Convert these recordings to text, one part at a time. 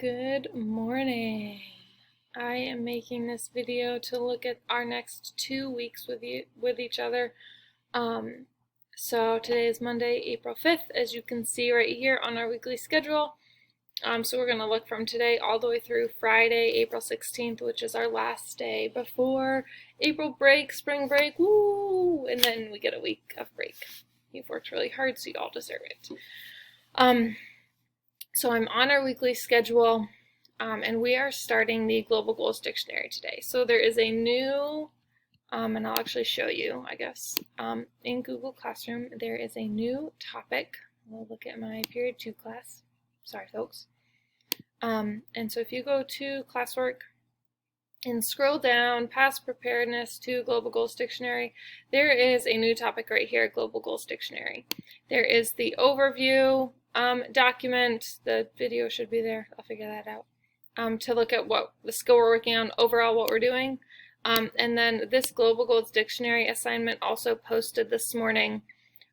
Good morning. I am making this video to look at our next 2 weeks with each other. So today is Monday, April 5th, as you can see right here on our weekly schedule. So we're going to look from today all the way through Friday, April 16th, which is our last day before April break, spring break, woo! And then we get a week of break. You've worked really hard, so you all deserve it. So I'm on our weekly schedule, and we are starting the Global Goals Dictionary today. So there is a new, and I'll actually show you, I guess, in Google Classroom, there is a new topic. We'll look at my Period 2 class. Sorry, folks. And so if you go to classwork and scroll down past preparedness to Global Goals Dictionary, there is a new topic right here, Global Goals Dictionary. There is the overview document. The video should be there. I'll figure that out. To look at what the skill we're working on, overall what we're doing. And then this Global Goals Dictionary assignment also posted this morning.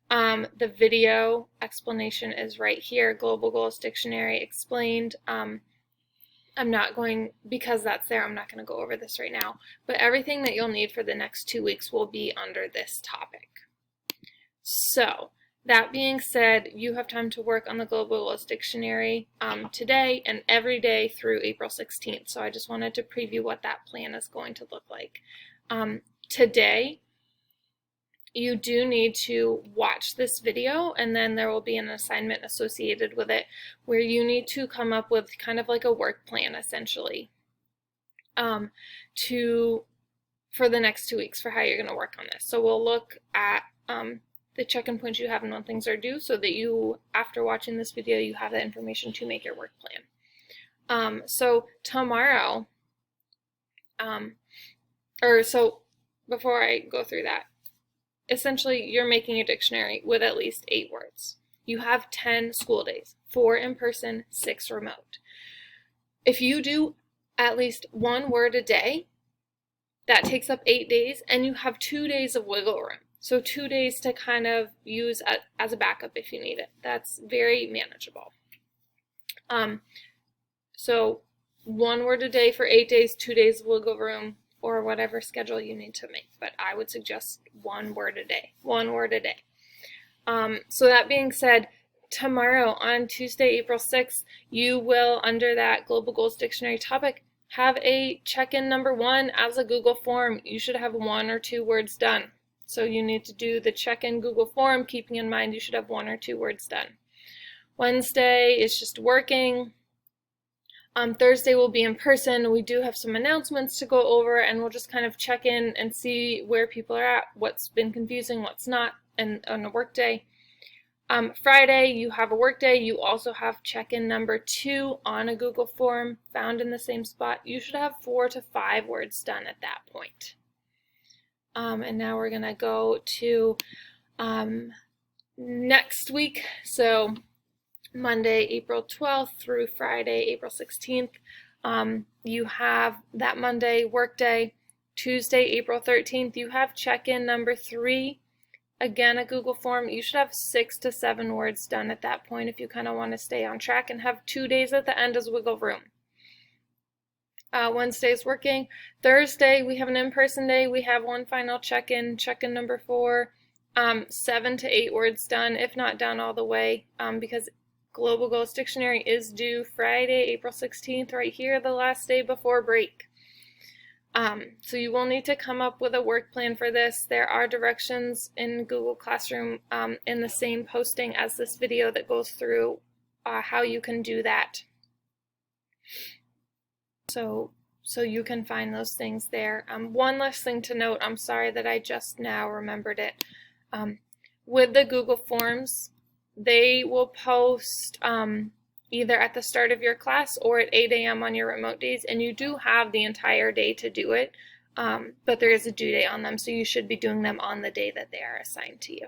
The video explanation is right here, Global Goals Dictionary explained. I'm not going, because that's there, I'm not going to go over this right now. But everything that you'll need for the next 2 weeks will be under this topic. So, that being said, you have time to work on the Global Goals Dictionary today and every day through April 16th. So I just wanted to preview what that plan is going to look like. Today, you do need to watch this video, and then there will be an assignment associated with it where you need to come up with kind of like a work plan, essentially, for the next 2 weeks for how you're going to work on this. So we'll look at the check-in points you have and when things are due, so that you, after watching this video, you have that information to make your work plan. So tomorrow, so before I go through that, essentially you're making a dictionary with at least 8 words. You have 10 school days, 4 in person, 6 remote. If you do at least 1 word a day, that takes up 8 days, and you have 2 days of wiggle room. So 2 days to kind of use as a backup if you need it. That's very manageable. So 1 word a day for 8 days, 2 days of wiggle room, or whatever schedule you need to make. But I would suggest 1 word a day. 1 word a day. So that being said, tomorrow on Tuesday, April 6th, you will, under that Global Goals Dictionary topic, have a check-in number 1 as a Google form. You should have 1 or 2 words done. So you need to do the check-in Google form, keeping in mind you should have 1 or 2 words done. Wednesday is just working. Thursday will be in person. We do have some announcements to go over, and we'll just kind of check in and see where people are at, what's been confusing, what's not, and on a work day. Friday, you have a work day. You also have check-in number 2 on a Google form found in the same spot. You should have 4 to 5 words done at that point. And now we're going to go to next week. So Monday, April 12th through Friday, April 16th. You have that Monday work day. Tuesday, April 13th, you have check-in number 3. Again, a Google form. You should have 6 to 7 words done at that point if you kind of want to stay on track, and have 2 days at the end as wiggle room. Wednesday's working. Thursday, we have an in-person day. We have 1 final check-in number 4. 7 to 8 words done, if not done all the way, because Global Goals Dictionary is due Friday, April 16th, right here, the last day before break. So you will need to come up with a work plan for this. There are directions in Google Classroom in the same posting as this video that goes through how you can do that. So you can find those things there. One last thing to note, I'm sorry that I just now remembered it. With the Google Forms, they will post either at the start of your class or at 8 a.m. on your remote days, and you do have the entire day to do it, but there is a due date on them, so you should be doing them on the day that they are assigned to you.